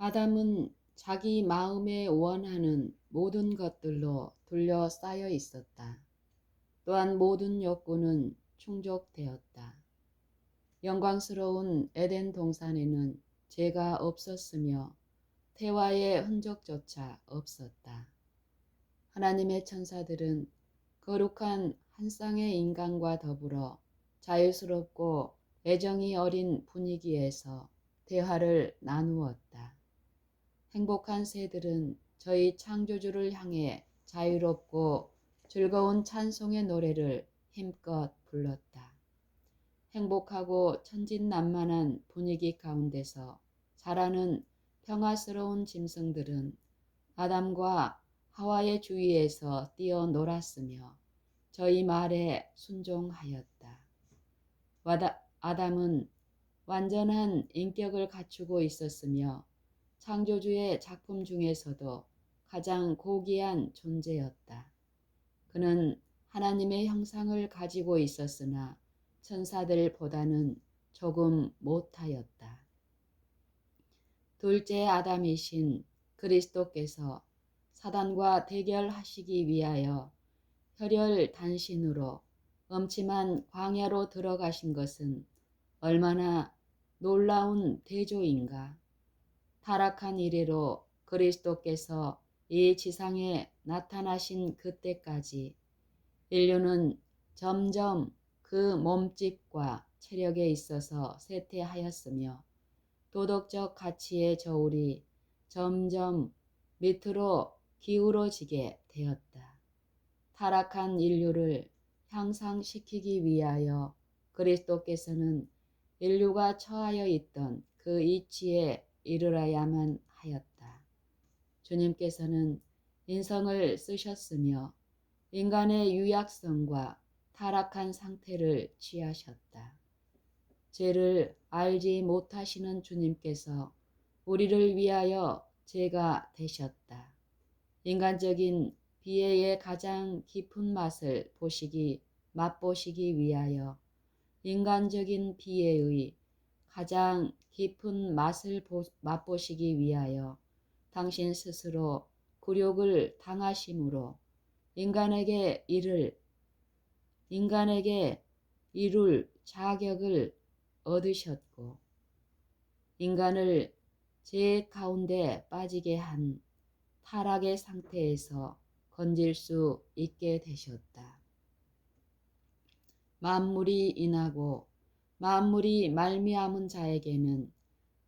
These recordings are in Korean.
아담은 자기 마음에 원하는 모든 것들로 둘러싸여 있었다. 또한 모든 욕구는 충족되었다. 영광스러운 에덴 동산에는 죄가 없었으며 태화의 흔적조차 없었다. 하나님의 천사들은 거룩한 한 쌍의 인간과 더불어 자유스럽고 애정이 어린 분위기에서 대화를 나누었다. 행복한 새들은 저희 창조주를 향해 자유롭고 즐거운 찬송의 노래를 힘껏 불렀다. 행복하고 천진난만한 분위기 가운데서 자라는 평화스러운 짐승들은 아담과 하와의 주위에서 뛰어놀았으며 저희 말에 순종하였다. 아담은 완전한 인격을 갖추고 있었으며 창조주의 작품 중에서도 가장 고귀한 존재였다. 그는 하나님의 형상을 가지고 있었으나 천사들보다는 조금 못하였다. 둘째 아담이신 그리스도께서 사단과 대결하시기 위하여 혈혈단신으로 엄침한 광야로 들어가신 것은 얼마나 놀라운 대조인가. 타락한 이래로 그리스도께서 이 지상에 나타나신 그때까지 인류는 점점 그 몸집과 체력에 있어서 쇠퇴하였으며 도덕적 가치의 저울이 점점 밑으로 기울어지게 되었다. 타락한 인류를 향상시키기 위하여 그리스도께서는 인류가 처하여 있던 그 이치에 이르러야만 하였다. 주님께서는 인성을 쓰셨으며 인간의 유약성과 타락한 상태를 취하셨다. 죄를 알지 못하시는 주님께서 우리를 위하여 죄가 되셨다. 인간적인 비애의 가장 깊은 맛을 맛보시기 위하여 인간적인 비애의 가장 깊은 맛을 맛보시기 위하여 당신 스스로 굴욕을 당하심으로 인간에게 이룰 자격을 얻으셨고 인간을 죄 가운데 빠지게 한 타락의 상태에서 건질 수 있게 되셨다. 만물이 인하고 만물이 말미암은 자에게는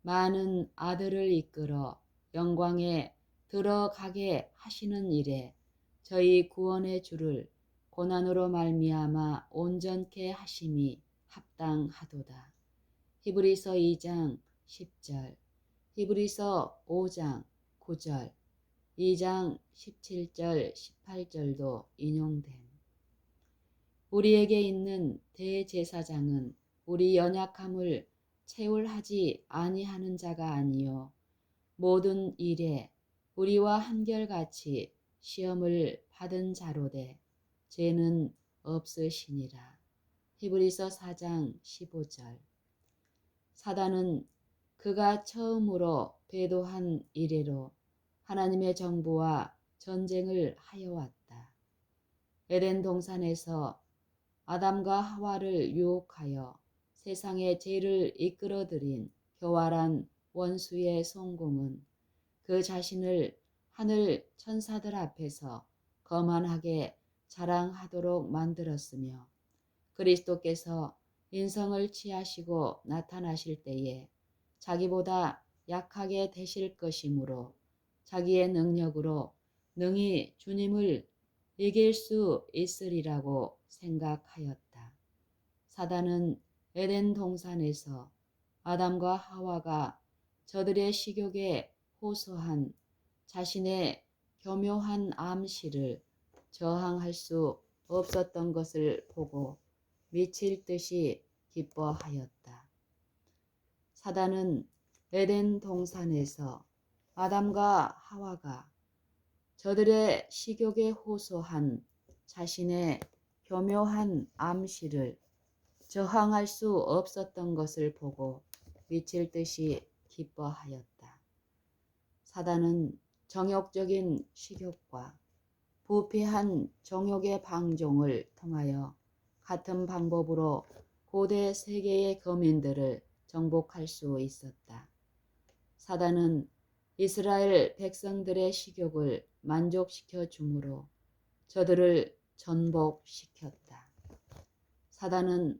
많은 아들을 이끌어 영광에 들어가게 하시는 일에 저희 구원의 주를 고난으로 말미암아 온전케 하심이 합당하도다. 히브리서 2장 10절, 히브리서 5장 9절, 2장 17절 18절도 인용됨. 우리에게 있는 대제사장은 우리 연약함을 채울하지 아니하는 자가 아니요 모든 일에 우리와 한결같이 시험을 받은 자로되 죄는 없으시니라. 히브리서 4장 15절. 사단은 그가 처음으로 배도한 이래로 하나님의 정부와 전쟁을 하여 왔다. 에덴 동산에서 아담과 하와를 유혹하여 세상의 죄를 이끌어들인 교활한 원수의 성공은 그 자신을 하늘 천사들 앞에서 거만하게 자랑하도록 만들었으며 그리스도께서 인성을 취하시고 나타나실 때에 자기보다 약하게 되실 것이므로 자기의 능력으로 능히 주님을 이길 수 있으리라고 생각하였다. 사단은 에덴 동산에서 아담과 하와가 저들의 식욕에 호소한 자신의 교묘한 암시를 저항할 수 없었던 것을 보고 미칠 듯이 기뻐하였다. 사단은 에덴 동산에서 아담과 하와가 저들의 식욕에 호소한 자신의 교묘한 암시를 저항할 수 없었던 것을 보고 미칠 듯이 기뻐하였다. 사단은 정욕적인 식욕과 부패한 정욕의 방종을 통하여 같은 방법으로 고대 세계의 거민들을 정복할 수 있었다. 사단은 이스라엘 백성들의 식욕을 만족시켜 주므로 저들을 전복시켰다. 사단은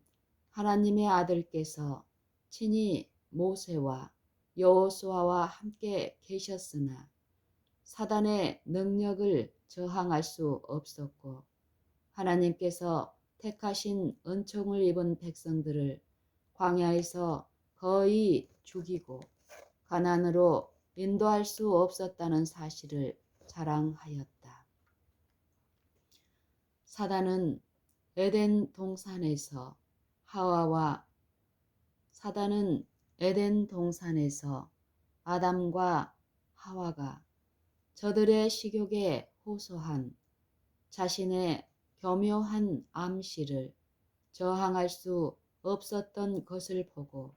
하나님의 아들께서 친히 모세와 여호수아와 함께 계셨으나 사단의 능력을 저항할 수 없었고 하나님께서 택하신 은총을 입은 백성들을 광야에서 거의 죽이고 가나안으로 인도할 수 없었다는 사실을 자랑하였다. 사단은 에덴 동산에서 아담과 하와가 저들의 식욕에 호소한 자신의 교묘한 암시를 저항할 수 없었던 것을 보고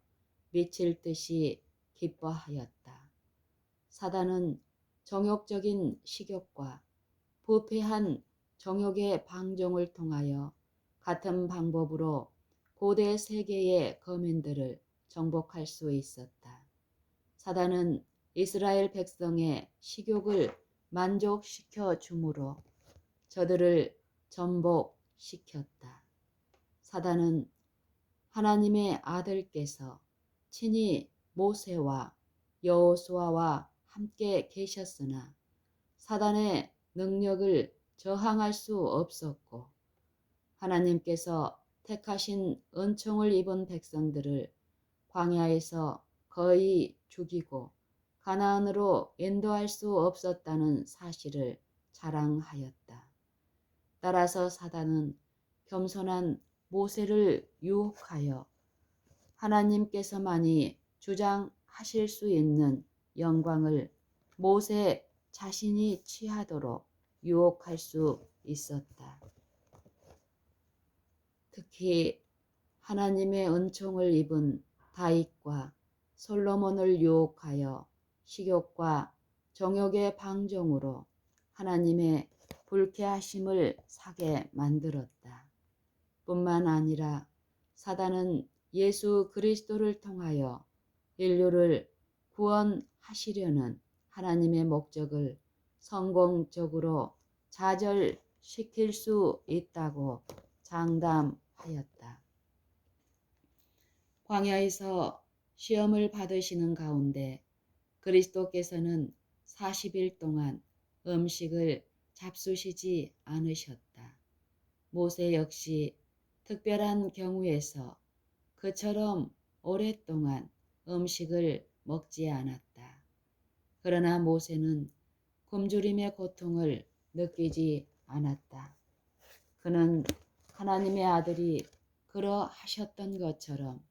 미칠 듯이 기뻐하였다. 사단은 정욕적인 식욕과 부패한 정욕의 방종을 통하여 같은 방법으로 고대 세계의 거민들을 정복할 수 있었다. 사단은 이스라엘 백성의 식욕을 만족시켜 주므로 저들을 전복시켰다. 사단은 하나님의 아들께서 친히 모세와 여호수아와 함께 계셨으나 사단의 능력을 저항할 수 없었고 하나님께서 택하신 은총을 입은 백성들을 광야에서 거의 죽이고 가나안으로 인도할 수 없었다는 사실을 자랑하였다. 따라서 사단은 겸손한 모세를 유혹하여 하나님께서만이 주장하실 수 있는 영광을 모세 자신이 취하도록 유혹할 수 있었다. 특히 하나님의 은총을 입은 다윗과 솔로몬을 유혹하여 식욕과 정욕의 방종으로 하나님의 불쾌하심을 사게 만들었다. 뿐만 아니라 사단은 예수 그리스도를 통하여 인류를 구원하시려는 하나님의 목적을 성공적으로 좌절시킬 수 있다고 장담하였다. 광야에서 시험을 받으시는 가운데 그리스도께서는 40일 동안 음식을 잡수시지 않으셨다. 모세 역시 특별한 경우에서 그처럼 오랫동안 음식을 먹지 않았다. 그러나 모세는 굶주림의 고통을 느끼지 않았다. 그는 하나님의 아들이 그러하셨던 것처럼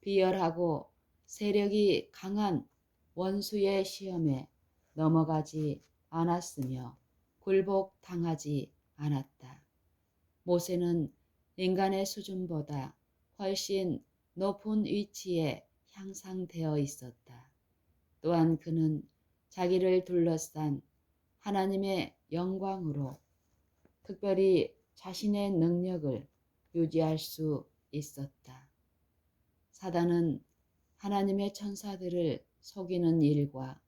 비열하고 세력이 강한 원수의 시험에 넘어가지 않았으며 굴복당하지 않았다. 모세는 인간의 수준보다 훨씬 높은 위치에 향상되어 있었다. 또한 그는 자기를 둘러싼 하나님의 영광으로 특별히 자신의 능력을 유지할 수 있었다. 사단은 하나님의 천사들을 속이는 일과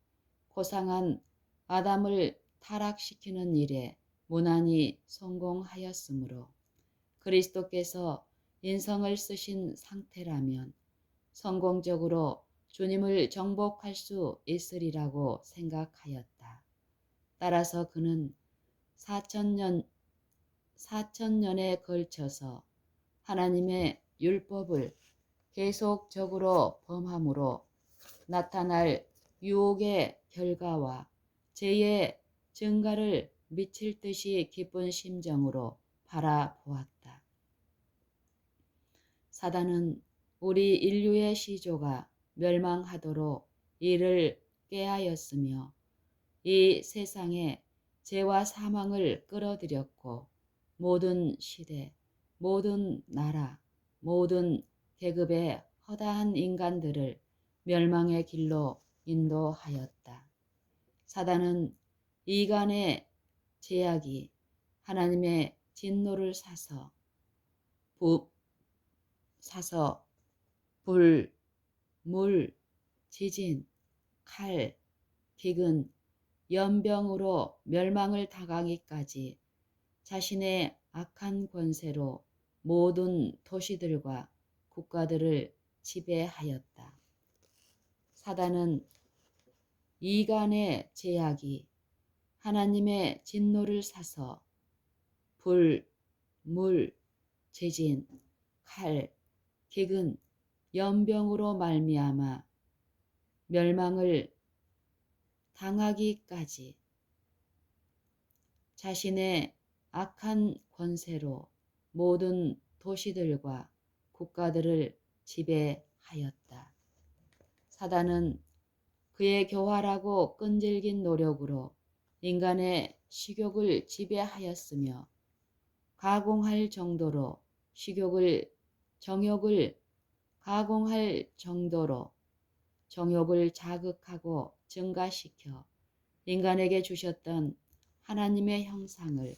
고상한 아담을 타락시키는 일에 무난히 성공하였으므로 그리스도께서 인성을 쓰신 상태라면 성공적으로 주님을 정복할 수 있으리라고 생각하였다. 따라서 그는 4천년에 걸쳐서 하나님의 율법을 계속적으로 범함으로 나타날 유혹의 결과와 죄의 증가를 미칠 듯이 기쁜 심정으로 바라보았다. 사단은 우리 인류의 시조가 멸망하도록 이를 꾀하였으며 이 세상에 죄와 사망을 끌어들였고 모든 시대, 모든 나라, 모든 계급의 허다한 인간들을 멸망의 길로 인도하였다. 사단은 이간의 제약이 하나님의 진노를 사서 불, 물, 지진, 칼, 기근, 연병으로 멸망을 당하기까지 자신의 악한 권세로 모든 도시들과 국가들을 지배하였다. 사단은 이간의 제약이 하나님의 진노를 사서 불, 물, 지진, 칼, 기근, 연병으로 말미암아 멸망을 당하기까지 자신의 악한 권세로 모든 도시들과 국가들을 지배하였다. 사단은 그의 교활하고 끈질긴 노력으로 인간의 식욕을 지배하였으며 가공할 정도로 정욕을 가공할 정도로 정욕을 자극하고 증가시켜 인간에게 주셨던 하나님의 형상을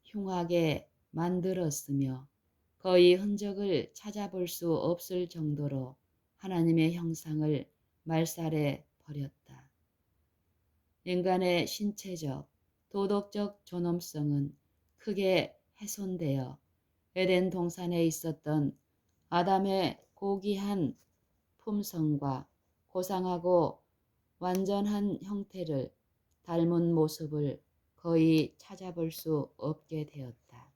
흉하게 만들었으며 거의 흔적을 찾아볼 수 없을 정도로 하나님의 형상을 말살해 버렸다. 인간의 신체적, 도덕적 존엄성은 크게 훼손되어 에덴 동산에 있었던 아담의 고귀한 품성과 고상하고 완전한 형태를 닮은 모습을 거의 찾아볼 수 없게 되었다.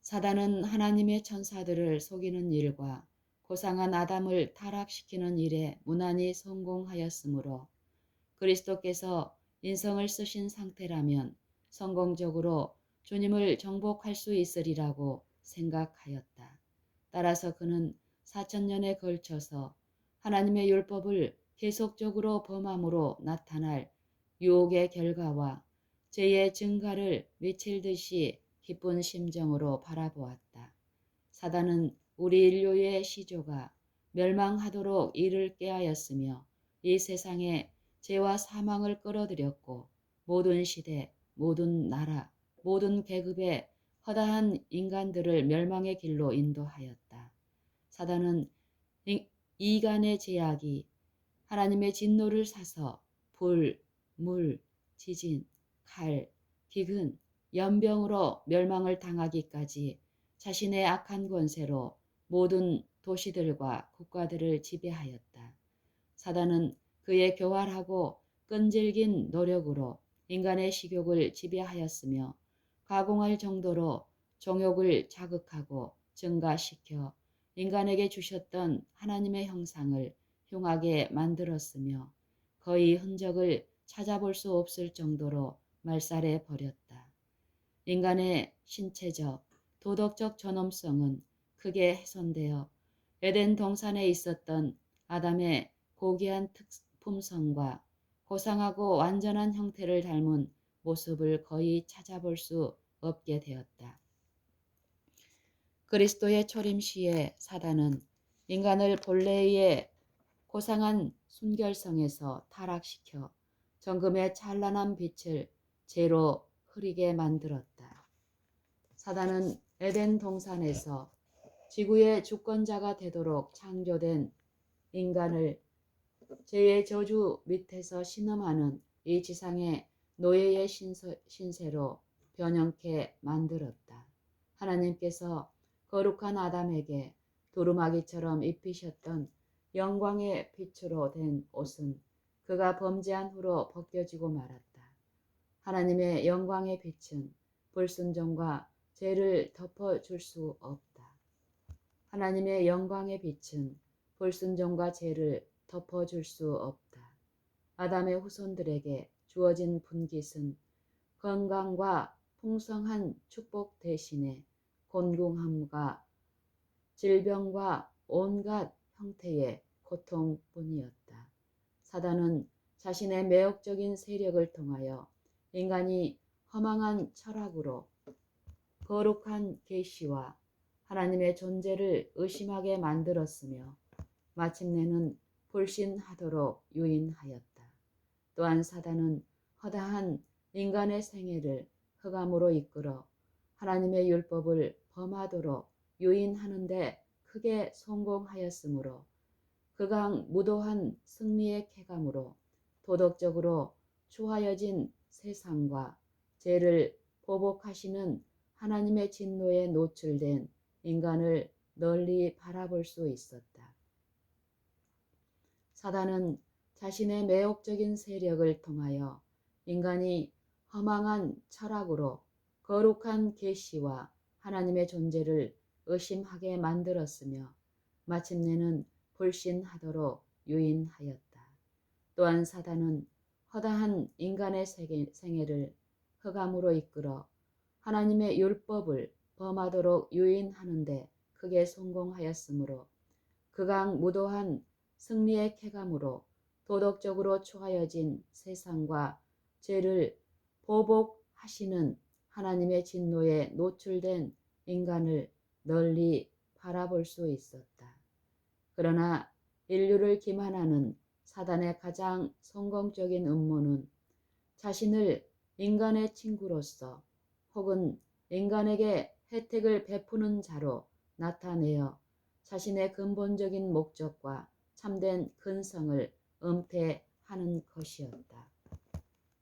사단은 하나님의 천사들을 속이는 일과 고상한 아담을 타락시키는 일에 무난히 성공하였으므로 그리스도께서 인성을 쓰신 상태라면 성공적으로 주님을 정복할 수 있으리라고 생각하였다. 따라서 그는 4000년에 걸쳐서 하나님의 율법을 계속적으로 범함으로 나타날 유혹의 결과와 죄의 증가를 미칠 듯이 기쁜 심정으로 바라보았다. 사단은 우리 인류의 시조가 멸망하도록 이를 꾀하였으며 이 세상에 죄와 사망을 끌어들였고 모든 시대, 모든 나라, 모든 계급의 허다한 인간들을 멸망의 길로 인도하였다. 사단은 이간의 제약이 하나님의 진노를 사서 불, 물, 지진, 칼, 기근, 연병으로 멸망을 당하기까지 자신의 악한 권세로 모든 도시들과 국가들을 지배하였다. 사단은 그의 교활하고 끈질긴 노력으로 인간의 식욕을 지배하였으며 가공할 정도로 정욕을 자극하고 증가시켜 인간에게 주셨던 하나님의 형상을 흉하게 만들었으며 거의 흔적을 찾아볼 수 없을 정도로 말살해 버렸다. 인간의 신체적, 도덕적 존엄성은 크게 훼손되어 에덴 동산에 있었던 아담의 고귀한 품성과 고상하고 완전한 형태를 닮은 모습을 거의 찾아볼 수 없게 되었다. 그리스도의 초림 시에 사단은 인간을 본래의 고상한 순결성에서 타락시켜 정금의 찬란한 빛을 죄로 흐리게 만들었다. 사단은 에덴 동산에서 지구의 주권자가 되도록 창조된 인간을 죄의 저주 밑에서 신음하는 이 지상의 노예의 신세로 변형케 만들었다. 하나님께서 거룩한 아담에게 두루마기처럼 입히셨던 영광의 빛으로 된 옷은 그가 범죄한 후로 벗겨지고 말았다. 하나님의 영광의 빛은 불순종과 죄를 덮어줄 수 없다. 하나님의 영광의 빛은 불순종과 죄를 덮어줄 수 없다. 아담의 후손들에게 주어진 분깃은 건강과 풍성한 축복 대신에 곤궁함과 질병과 온갖 형태의 고통뿐이었다. 사단은 자신의 매혹적인 세력을 통하여 인간이 허망한 철학으로 거룩한 계시와 하나님의 존재를 의심하게 만들었으며 마침내는 불신하도록 유인하였다. 또한 사단은 허다한 인간의 생애를 흑암으로 이끌어 하나님의 율법을 범하도록 유인하는데 크게 성공하였으므로 극악무도한 승리의 쾌감으로 도덕적으로 추하여진 세상과 죄를 보복하시는 하나님의 진노에 노출된 인간을 널리 바라볼 수 있었다. 사단은 자신의 매혹적인 세력을 통하여 인간이 허망한 철학으로 거룩한 계시와 하나님의 존재를 의심하게 만들었으며 마침내는 불신하도록 유인하였다. 또한 사단은 허다한 인간의 생애를 흑암으로 이끌어 하나님의 율법을 범하도록 유인하는데 크게 성공하였으므로 극악무도한 승리의 쾌감으로 도덕적으로 추하여진 세상과 죄를 보복하시는 하나님의 진노에 노출된 인간을 널리 바라볼 수 있었다. 그러나 인류를 기만하는 사단의 가장 성공적인 음모는 자신을 인간의 친구로서 혹은 인간에게 혜택을 베푸는 자로 나타내어 자신의 근본적인 목적과 참된 근성을 은폐하는 것이었다.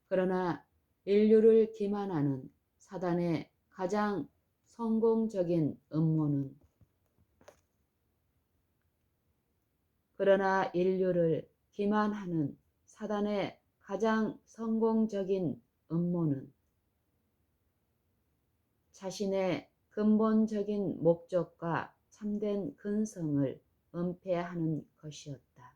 그러나 인류를 기만하는 사단의 가장 성공적인 음모는 그러나 인류를 기만하는 사단의 가장 성공적인 음모는 자신의 근본적인 목적과 참된 근성을 은폐하는 것이었다.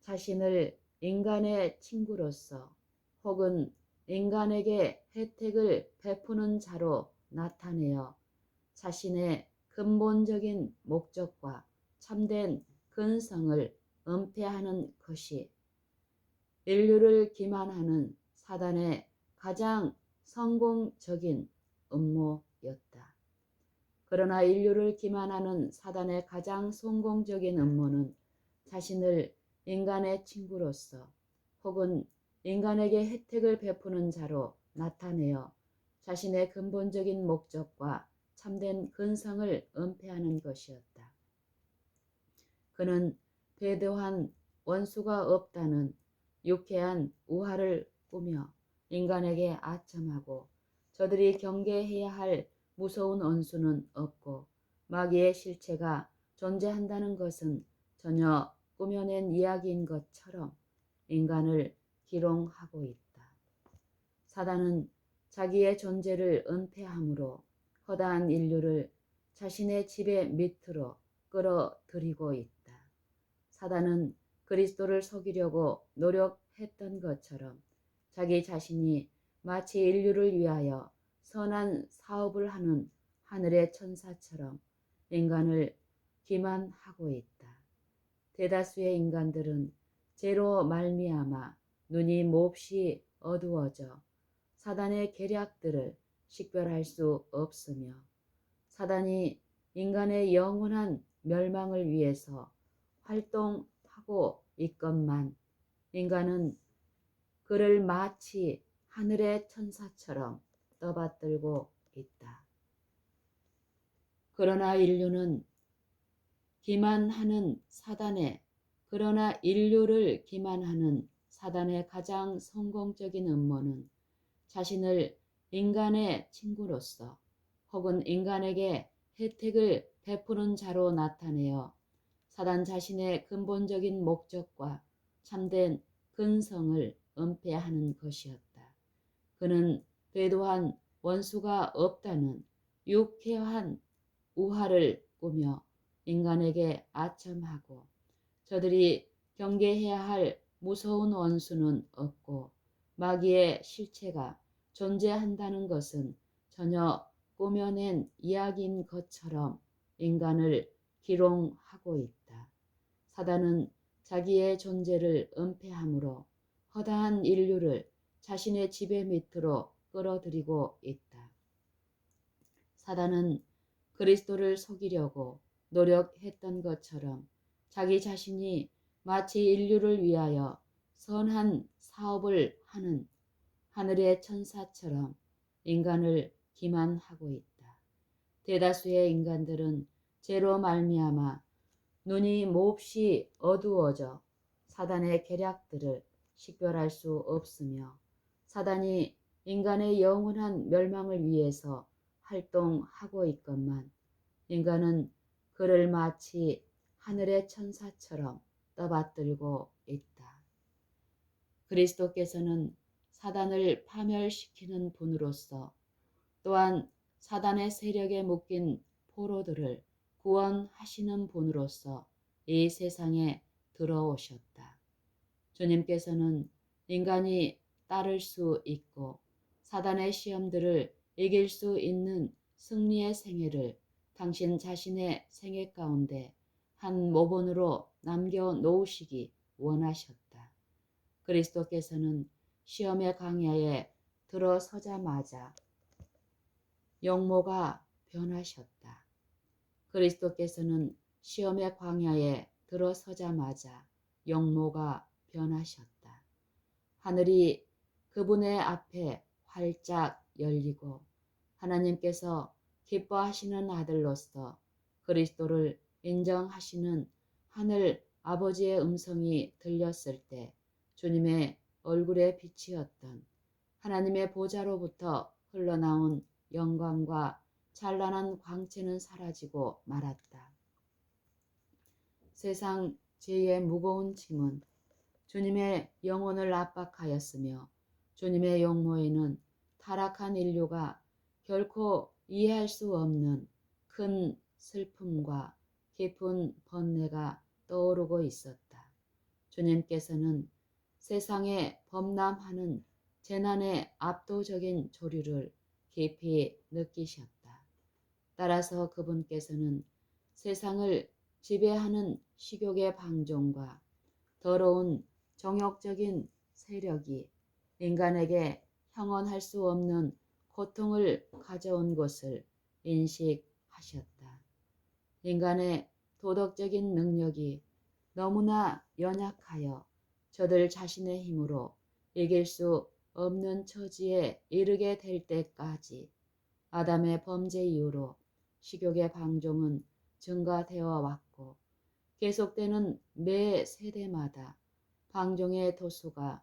자신을 인간의 친구로서 혹은 인간에게 혜택을 베푸는 자로 나타내어 자신의 근본적인 목적과 참된 근성을 은폐하는 것이 인류를 기만하는 사단의 가장 성공적인 음모였다. 그러나 인류를 기만하는 사단의 가장 성공적인 음모는 자신을 인간의 친구로서 혹은 인간에게 혜택을 베푸는 자로 나타내어 자신의 근본적인 목적과 참된 근성을 은폐하는 것이었다. 그는 배도한 원수가 없다는 유쾌한 우화를 꾸며 인간에게 아첨하고 저들이 경계해야 할 무서운 원수는 없고 마귀의 실체가 존재한다는 것은 전혀 꾸며낸 이야기인 것처럼 인간을 기롱하고 있다. 사단은 자기의 존재를 은폐함으로 허다한 인류를 자신의 지배 밑으로 끌어들이고 있다. 사단은 그리스도를 속이려고 노력했던 것처럼 자기 자신이 마치 인류를 위하여 선한 사업을 하는 하늘의 천사처럼 인간을 기만하고 있다. 대다수의 인간들은 죄로 말미암아 눈이 몹시 어두워져 사단의 계략들을 식별할 수 없으며 사단이 인간의 영원한 멸망을 위해서 활동하고 있건만 인간은 그를 마치 하늘의 천사처럼 떠받들고 있다. 그러나 인류를 기만하는 사단의 가장 성공적인 음모는 자신을 인간의 친구로서 혹은 인간에게 혜택을 베푸는 자로 나타내어 사단 자신의 근본적인 목적과 참된 근성을 은폐하는 것이었다. 그는 배도한 원수가 없다는 유쾌한 우화를 꾸며 인간에게 아첨하고 저들이 경계해야 할 무서운 원수는 없고 마귀의 실체가 존재한다는 것은 전혀 꾸며낸 이야기인 것처럼 인간을 기롱하고 있다. 사단은 자기의 존재를 은폐함으로 허다한 인류를 자신의 지배 밑으로 끌어들이고 있다. 사단은 그리스도를 속이려고 노력했던 것처럼 자기 자신이 마치 인류를 위하여 선한 사업을 하는 하늘의 천사처럼 인간을 기만하고 있다. 대다수의 인간들은 죄로 말미암아 눈이 몹시 어두워져 사단의 계략들을 식별할 수 없으며 사단이 인간의 영원한 멸망을 위해서 활동하고 있건만 인간은 그를 마치 하늘의 천사처럼 떠받들고 있다. 그리스도께서는 사단을 파멸시키는 분으로서 또한 사단의 세력에 묶인 포로들을 구원하시는 분으로서 이 세상에 들어오셨다. 주님께서는 인간이 따를 수 있고 사단의 시험들을 이길 수 있는 승리의 생애를 당신 자신의 생애 가운데 한 모본으로 남겨놓으시기 원하셨다. 그리스도께서는 시험의 광야에 들어서자마자 영모가 변하셨다. 그리스도께서는 시험의 광야에 들어서자마자 영모가 변하셨다. 하늘이 그분의 앞에 활짝 열리고 하나님께서 기뻐하시는 아들로서 그리스도를 인정하시는 하늘 아버지의 음성이 들렸을 때 주님의 얼굴에 비치었던 하나님의 보좌로부터 흘러나온 영광과 찬란한 광채는 사라지고 말았다. 세상 죄의 무거운 짐은 주님의 영혼을 압박하였으며 주님의 용모에는 타락한 인류가 결코 이해할 수 없는 큰 슬픔과 깊은 번뇌가 떠오르고 있었다. 주님께서는 세상에 범람하는 재난의 압도적인 조류를 깊이 느끼셨다. 따라서 그분께서는 세상을 지배하는 식욕의 방종과 더러운 정욕적인 세력이 인간에게 형언할 수 없는 고통을 가져온 것을 인식하셨다. 인간의 도덕적인 능력이 너무나 연약하여 저들 자신의 힘으로 이길 수 없는 처지에 이르게 될 때까지 아담의 범죄 이후로 식욕의 방종은 증가되어 왔고 계속되는 매 세대마다 방종의 도수가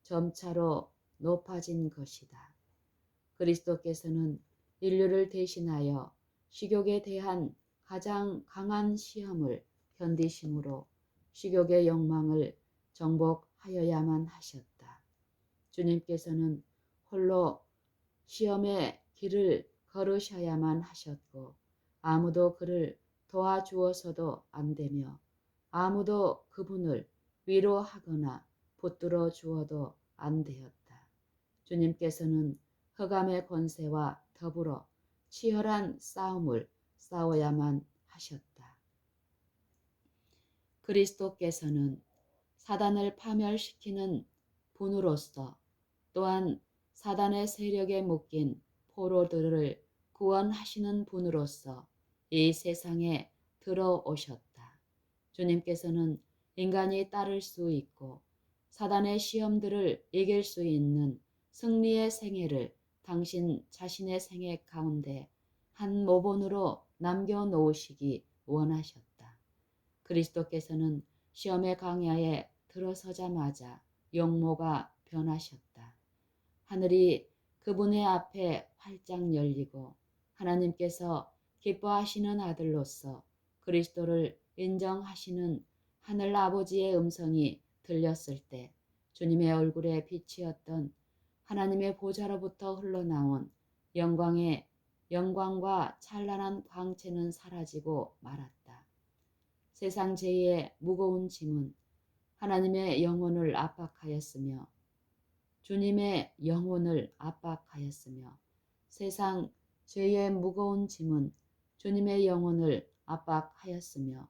점차로 높아진 것이다. 그리스도께서는 인류를 대신하여 식욕에 대한 가장 강한 시험을 견디심으로 식욕의 욕망을 정복하여야만 하셨다. 주님께서는 홀로 시험의 길을 걸으셔야만 하셨고 아무도 그를 도와주어서도 안 되며 아무도 그분을 위로하거나 붙들어 주어도 안 되었다. 주님께서는 흑암의 권세와 더불어 치열한 싸움을 싸워야만 하셨다. 그리스도께서는 사단을 파멸시키는 분으로서 또한 사단의 세력에 묶인 포로들을 구원하시는 분으로서 이 세상에 들어오셨다. 주님께서는 인간이 따를 수 있고 사단의 시험들을 이길 수 있는 승리의 생애를 당신 자신의 생애 가운데 한 모본으로 남겨놓으시기 원하셨다. 그리스도께서는 시험의 광야에 들어서자마자 용모가 변하셨다. 하늘이 그분의 앞에 활짝 열리고 하나님께서 기뻐하시는 아들로서 그리스도를 인정하시는 하늘 아버지의 음성이 들렸을 때 주님의 얼굴에 비치었던 하나님의 보좌로부터 흘러나온 영광과 찬란한 광채는 사라지고 말았다. 세상 죄의 무거운 짐은 하나님의 영혼을 압박하였으며 주님의 영혼을 압박하였으며 세상 죄의 무거운 짐은 주님의 영혼을 압박하였으며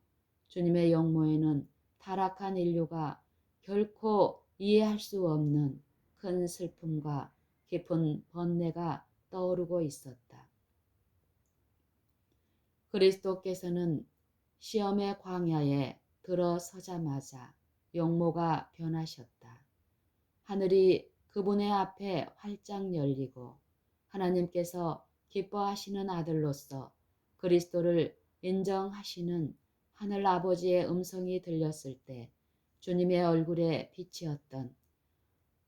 주님의 영모에는 타락한 인류가 결코 이해할 수 없는 큰 슬픔과 깊은 번뇌가 떠오르고 있었다. 그리스도께서는 시험의 광야에 들어서자마자 용모가 변하셨다. 하늘이 그분의 앞에 활짝 열리고 하나님께서 기뻐하시는 아들로서 그리스도를 인정하시는 하늘 아버지의 음성이 들렸을 때 주님의 얼굴에 비치었던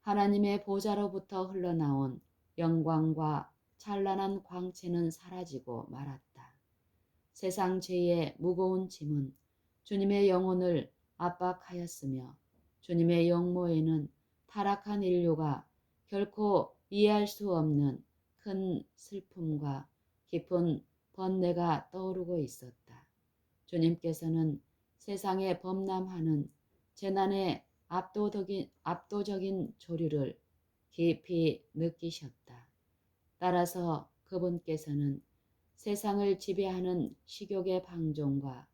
하나님의 보좌로부터 흘러나온 영광과 찬란한 광채는 사라지고 말았다. 세상 죄의 무거운 짐은 주님의 영혼을 압박하였으며 주님의 영모에는 타락한 인류가 결코 이해할 수 없는 큰 슬픔과 깊은 번뇌가 떠오르고 있었다. 주님께서는 세상에 범람하는 재난의 압도적인 조류를 깊이 느끼셨다. 따라서 그분께서는 세상을 지배하는 식욕의 방종과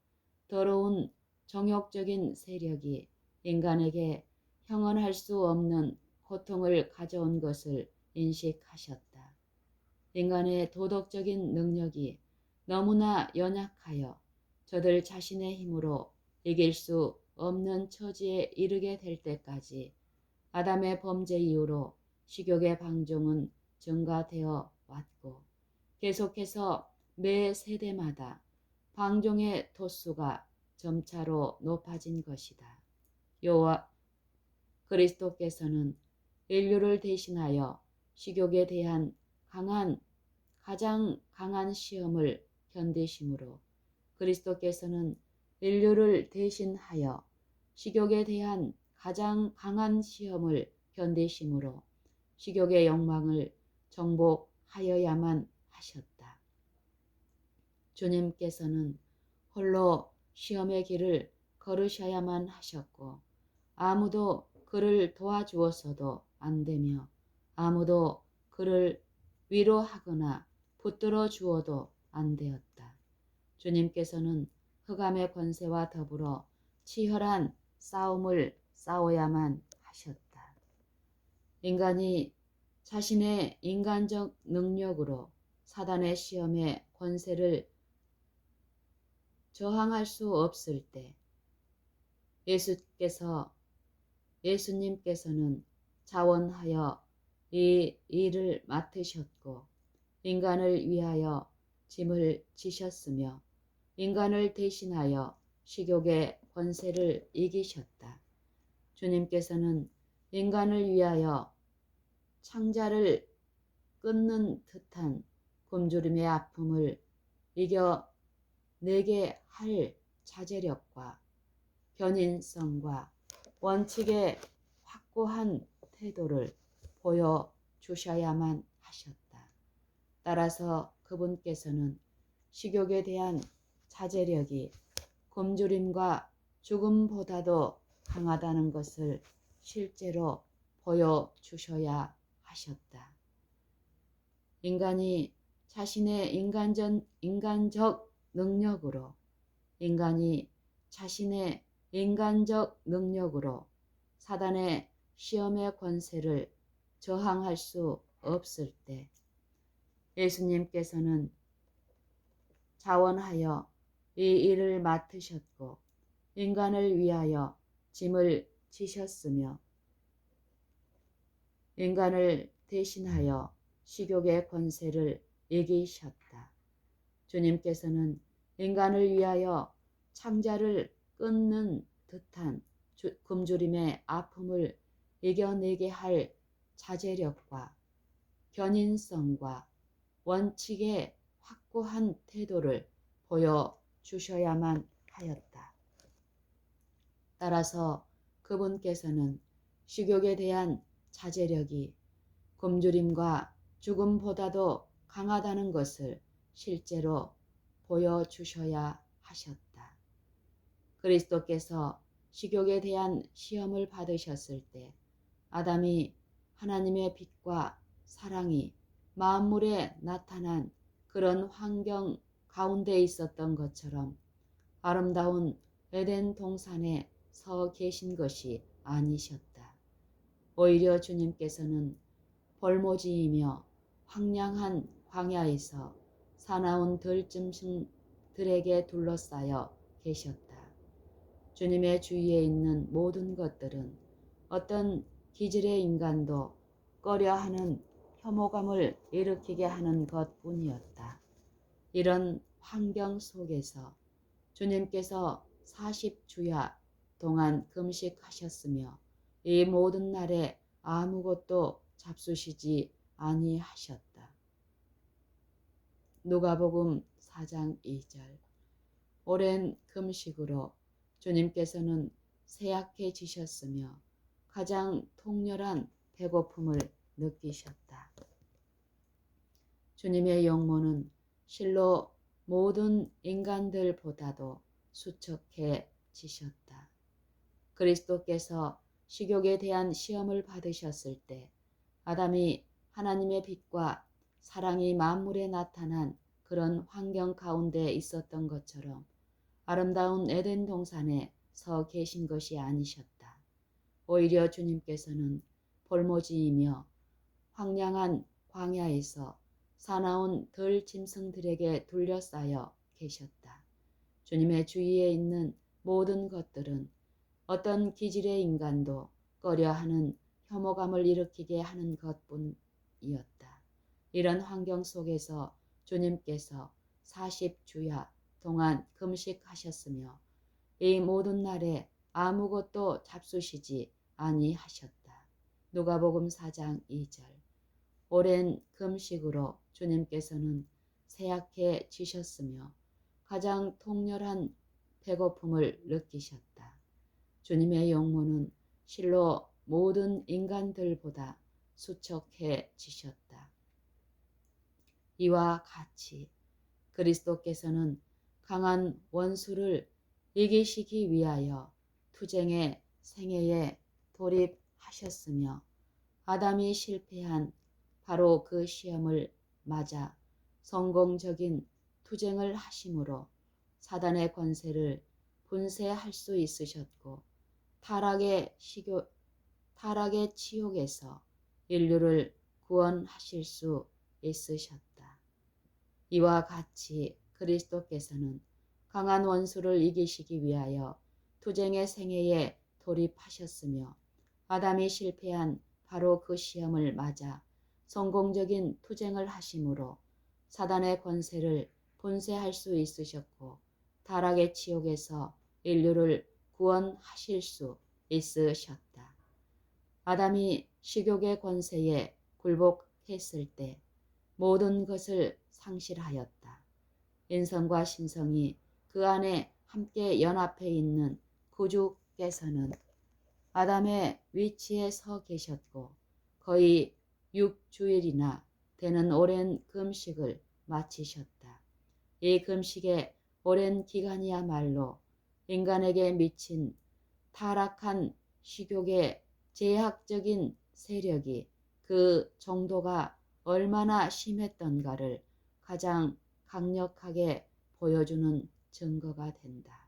더러운 정욕적인 세력이 인간에게 형언할 수 없는 고통을 가져온 것을 인식하셨다. 인간의 도덕적인 능력이 너무나 연약하여 저들 자신의 힘으로 이길 수 없는 처지에 이르게 될 때까지 아담의 범죄 이후로 식욕의 방종은 증가되어 왔고 계속해서 매 세대마다 방종의 도수가 점차로 높아진 것이다. 여호와 그리스도께서는 인류를 대신하여 식욕에 대한 가장 강한 시험을 견디심으로 그리스도께서는 인류를 대신하여 식욕에 대한 가장 강한 시험을 견디심으로 식욕의 욕망을 정복하여야만 하셨다. 주님께서는 홀로 시험의 길을 걸으셔야만 하셨고 아무도 그를 도와주었어도 안 되며 아무도 그를 위로하거나 붙들어 주어도 안 되었다. 주님께서는 흑암의 권세와 더불어 치열한 싸움을 싸워야만 하셨다. 인간이 자신의 인간적 능력으로 사단의 시험의 권세를 저항할 수 없을 때 예수님께서는 자원하여 이 일을 맡으셨고 인간을 위하여 짐을 지셨으며 인간을 대신하여 식욕의 권세를 이기셨다. 주님께서는 인간을 위하여 창자를 끊는 듯한 굶주림의 아픔을 이겨내게 할 자제력과 견인성과 원칙의 확고한 태도를 보여주셔야만 하셨다. 따라서 그분께서는 식욕에 대한 자제력이 굶주림과 죽음보다도 강하다는 것을 실제로 보여주셔야 하셨다. 인간이 자신의 인간적 능력으로 사단의 시험의 권세를 저항할 수 없을 때 예수님께서는 자원하여 이 일을 맡으셨고 인간을 위하여 짐을 지셨으며 인간을 대신하여 식욕의 권세를 이기셨다. 주님께서는 인간을 위하여 창자를 끊는 듯한 굶주림의 아픔을 이겨내게 할 자제력과 견인성과 원칙의 확고한 태도를 보여주셔야만 하였다. 따라서 그분께서는 식욕에 대한 자제력이 굶주림과 죽음보다도 강하다는 것을 실제로 보여주셔야 하셨다. 그리스도께서 식욕에 대한 시험을 받으셨을 때 아담이 하나님의 빛과 사랑이 만물에 나타난 그런 환경 가운데 있었던 것처럼 아름다운 에덴 동산에 서 계신 것이 아니셨다. 오히려 주님께서는 벌모지이며 황량한 광야에서 사나운 짐승들에게 둘러싸여 계셨다. 주님의 주위에 있는 모든 것들은 어떤 기질의 인간도 꺼려하는 혐오감을 일으키게 하는 것뿐이었다. 이런 환경 속에서 주님께서 40주야 동안 금식하셨으며 이 모든 날에 아무것도 잡수시지 아니하셨다. 누가복음 4장 2절. 오랜 금식으로 주님께서는 쇠약해지셨으며 가장 통렬한 배고픔을 느끼셨다. 주님의 용모는 실로 모든 인간들보다도 수척해지셨다. 그리스도께서 식욕에 대한 시험을 받으셨을 때 아담이 하나님의 빛과 사랑이 만물에 나타난 그런 환경 가운데 있었던 것처럼 아름다운 에덴 동산에 서 계신 것이 아니셨다. 오히려 주님께서는 볼모지이며 황량한 광야에서 사나운 들 짐승들에게 둘러싸여 계셨다. 주님의 주위에 있는 모든 것들은 어떤 기질의 인간도 꺼려하는 혐오감을 일으키게 하는 것뿐이었다. 이런 환경 속에서 주님께서 40주야 동안 금식하셨으며 이 모든 날에 아무것도 잡수시지 아니하셨다. 누가복음 4장 2절. 오랜 금식으로 주님께서는 쇠약해지셨으며 가장 통렬한 배고픔을 느끼셨다. 주님의 용모는 실로 모든 인간들보다 수척해지셨다. 이와 같이 그리스도께서는 강한 원수를 이기시기 위하여 투쟁의 생애에 돌입하셨으며 아담이 실패한 바로 그 시험을 맞아 성공적인 투쟁을 하심으로 사단의 권세를 분쇄할 수 있으셨고 타락의 치욕에서 인류를 구원하실 수 있으셨다. 이와 같이 그리스도께서는 강한 원수를 이기시기 위하여 투쟁의 생애에 돌입하셨으며 아담이 실패한 바로 그 시험을 맞아 성공적인 투쟁을 하심으로 사단의 권세를 분쇄할 수 있으셨고 타락의 치욕에서 인류를 구원하실 수 있으셨다. 아담이 식욕의 권세에 굴복했을 때 모든 것을 상실하였다. 인성과 신성이 그 안에 함께 연합해 있는 구주께서는 아담의 위치에 서 계셨고 거의 6주일이나 되는 오랜 금식을 마치셨다. 이 금식의 오랜 기간이야말로 인간에게 미친 타락한 식욕의 제약적인 세력이 그 정도가 얼마나 심했던가를 가장 강력하게 보여주는 증거가 된다.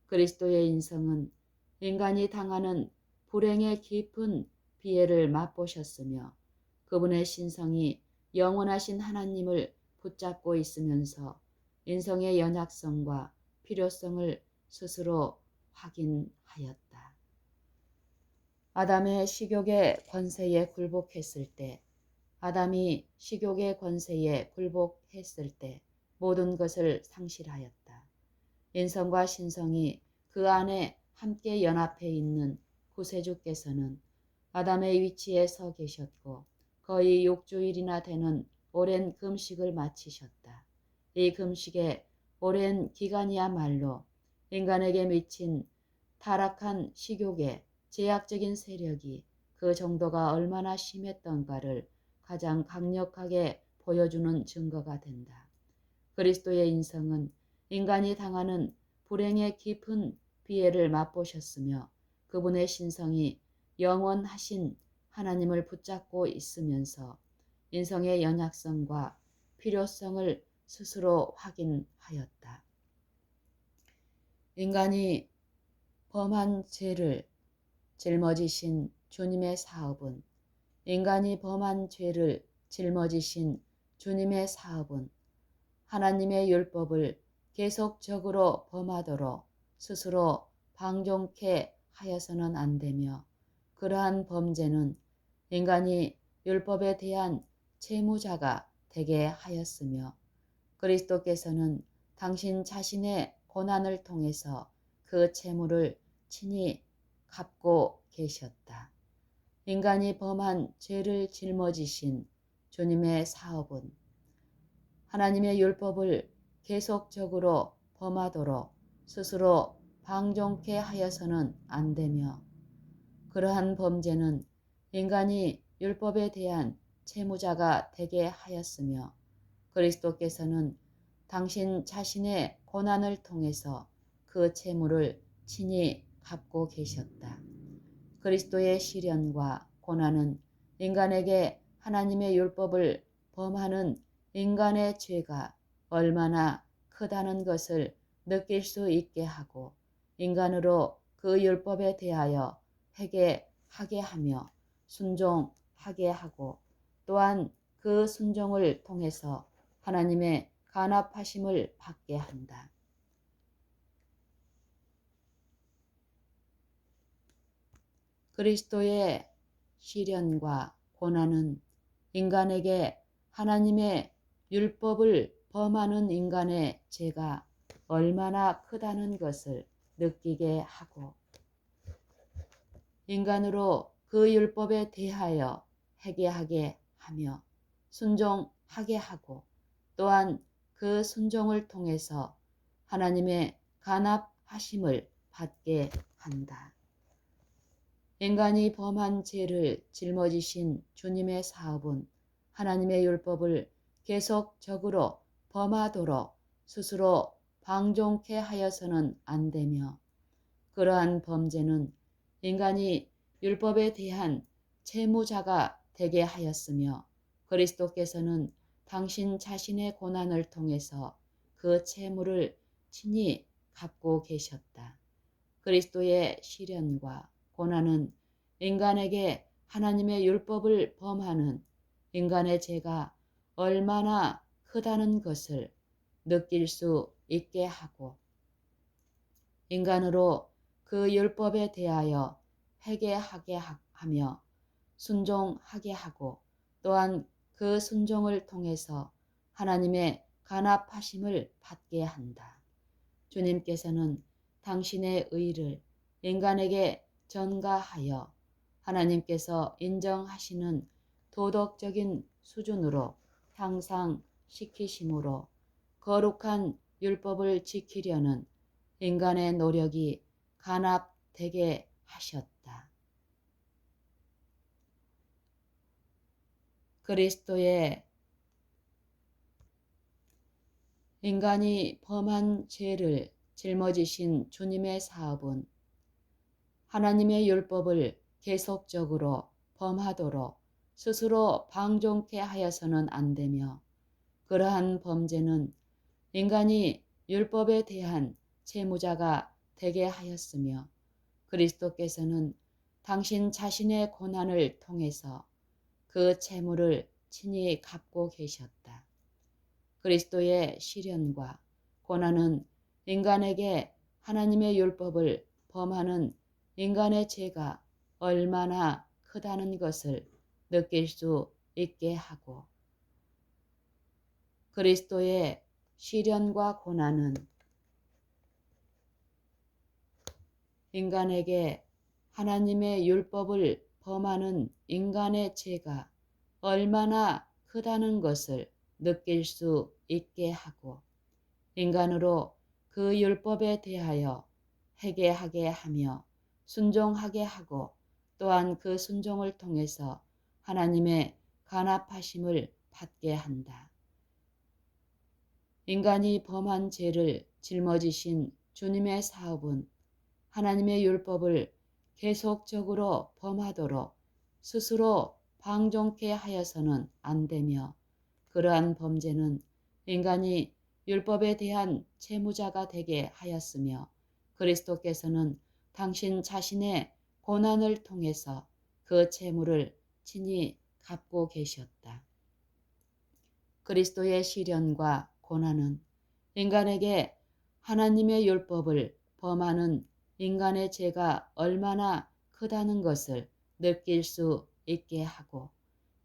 그리스도의 인성은 인간이 당하는 불행의 깊은 비애를 맛보셨으며 그분의 신성이 영원하신 하나님을 붙잡고 있으면서 인성의 연약성과 필요성을 스스로 확인하였다. 아담의 식욕의 권세에 굴복했을 때, 아담이 식욕의 권세에 굴복했을 때 모든 것을 상실하였다. 인성과 신성이 그 안에 함께 연합해 있는 구세주께서는 아담의 위치에 서 계셨고 거의 6주일이나 되는 오랜 금식을 마치셨다. 이 금식의 오랜 기간이야말로 인간에게 미친 타락한 식욕의 제약적인 세력이 그 정도가 얼마나 심했던가를 가장 강력하게 보여주는 증거가 된다. 그리스도의 인성은 인간이 당하는 불행의 깊은 비애를 맛보셨으며 그분의 신성이 영원하신 하나님을 붙잡고 있으면서 인성의 연약성과 필요성을 스스로 확인하였다. 인간이 범한 죄를 짊어지신 주님의 사업은 하나님의 율법을 계속적으로 범하도록 스스로 방종케 하여서는 안 되며, 그러한 범죄는 인간이 율법에 대한 채무자가 되게 하였으며, 그리스도께서는 당신 자신의 고난을 통해서 그 채무를 친히 갚고 계셨다. 인간이 범한 죄를 짊어지신 주님의 사업은 하나님의 율법을 계속적으로 범하도록 스스로 방종케 하여서는 안 되며, 그러한 범죄는 인간이 율법에 대한 채무자가 되게 하였으며, 그리스도께서는 당신 자신의 고난을 통해서 그 채무를 친히 갚고 계셨다. 그리스도의 시련과 고난은 인간에게 하나님의 율법을 범하는 인간의 죄가 얼마나 크다는 것을 느낄 수 있게 하고, 인간으로 그 율법에 대하여 회개하게 하며 순종하게 하고, 또한 그 순종을 통해서 하나님의 간합하심을 받게 한다. 그리스도의 시련과 고난은 인간에게 하나님의 율법을 범하는 인간의 죄가 얼마나 크다는 것을 느끼게 하고, 인간으로 그 율법에 대하여 회개하게 하며 순종하게 하고, 또한 그 순종을 통해서 하나님의 간합하심을 받게 한다. 인간이 범한 죄를 짊어지신 주님의 사업은 하나님의 율법을 계속적으로 범하도록 스스로 방종케 하여서는 안 되며, 그러한 범죄는 인간이 율법에 대한 채무자가 되게 하였으며, 그리스도께서는 당신 자신의 고난을 통해서 그 채무를 친히 갚고 계셨다. 그리스도의 시련과 고난은 인간에게 하나님의 율법을 범하는 인간의 죄가 얼마나 크다는 것을 느낄 수 있게 하고, 인간으로 그 율법에 대하여 회개하게 하며 순종하게 하고, 또한 그 순종을 통해서 하나님의 간합하심을 받게 한다. 주님께서는 당신의 의를 인간에게 전가하여 하나님께서 인정하시는 도덕적인 수준으로 향상시키심으로 거룩한 율법을 지키려는 인간의 노력이 간합되게 하셨다. 그리스도의 인간이 범한 죄를 짊어지신 주님의 사업은 하나님의 율법을 계속적으로 범하도록 스스로 방종케 하여서는 안 되며, 그러한 범죄는 인간이 율법에 대한 채무자가 되게 하였으며, 그리스도께서는 당신 자신의 고난을 통해서 그 채무를 친히 갚고 계셨다. 그리스도의 시련과 고난은 인간에게 하나님의 율법을 범하는 인간의 죄가 얼마나 크다는 것을 느낄 수 있게 하고, 그리스도의 시련과 고난은 인간에게 하나님의 율법을 범하는 인간의 죄가 얼마나 크다는 것을 느낄 수 있게 하고, 인간으로 그 율법에 대하여 회개하게 하며 순종하게 하고, 또한 그 순종을 통해서 하나님의 간합하심을 받게 한다. 인간이 범한 죄를 짊어지신 주님의 사업은 하나님의 율법을 계속적으로 범하도록 스스로 방종케 하여서는 안 되며, 그러한 범죄는 인간이 율법에 대한 채무자가 되게 하였으며, 그리스도께서는 당신 자신의 고난을 통해서 그 채무를 친히 갚고 계셨다. 그리스도의 시련과 고난은 인간에게 하나님의 율법을 범하는 인간의 죄가 얼마나 크다는 것을 느낄 수 있게 하고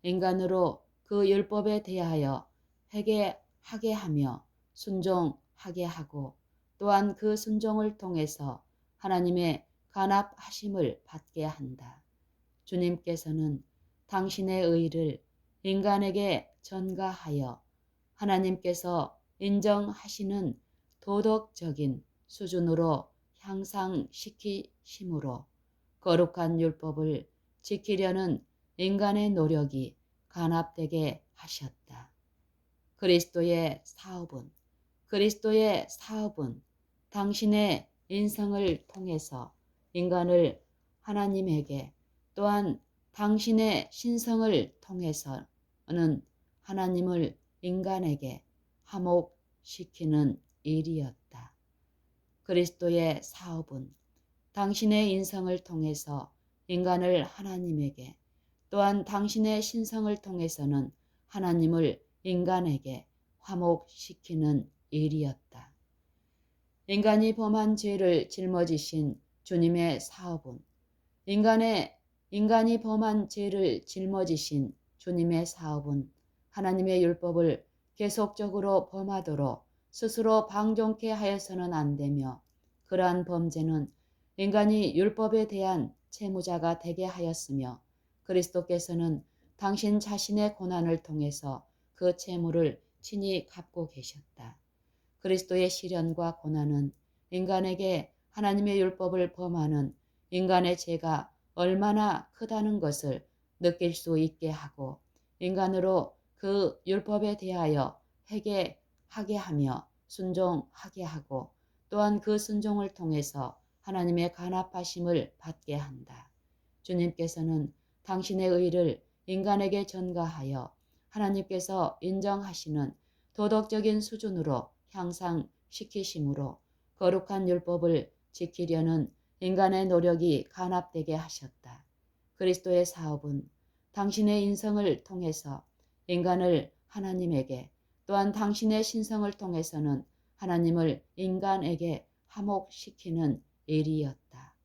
인간으로 그 율법에 대하여 회개하게 하며 순종하게 하고 또한 그 순종을 통해서 하나님의 간합하심을 받게 한다. 주님께서는 당신의 의를 인간에게 전가하여 하나님께서 인정하시는 도덕적인 수준으로 향상시키심으로 거룩한 율법을 지키려는 인간의 노력이 간합되게 하셨다. 그리스도의 사업은 당신의 인성을 통해서 인간을 하나님에게 또한 당신의 신성을 통해서는 하나님을 인간에게 화목시키는 일이었다. 그리스도의 사업은 당신의 인성을 통해서 인간을 하나님에게 또한 당신의 신성을 통해서는 하나님을 인간에게 화목시키는 일이었다. 인간이 범한 죄를 짊어지신 주님의 사업은 인간이 범한 죄를 짊어지신 주님의 사업은 하나님의 율법을 계속적으로 범하도록 스스로 방종케 하여서는 안 되며 그러한 범죄는 인간이 율법에 대한 채무자가 되게 하였으며 그리스도께서는 당신 자신의 고난을 통해서 그 채무를 친히 갚고 계셨다. 그리스도의 시련과 고난은 인간에게 하나님의 율법을 범하는 인간의 죄가 얼마나 크다는 것을 느낄 수 있게 하고 인간으로 그 율법에 대하여 회개하게 하며 순종하게 하고 또한 그 순종을 통해서 하나님의 간합하심을 받게 한다. 주님께서는 당신의 의를 인간에게 전가하여 하나님께서 인정하시는 도덕적인 수준으로 향상시키심으로 거룩한 율법을 지키려는 인간의 노력이 간합되게 하셨다. 그리스도의 사업은 당신의 인성을 통해서 인간을 하나님에게 또한 당신의 신성을 통해서는 하나님을 인간에게 화목시키는 일이었다.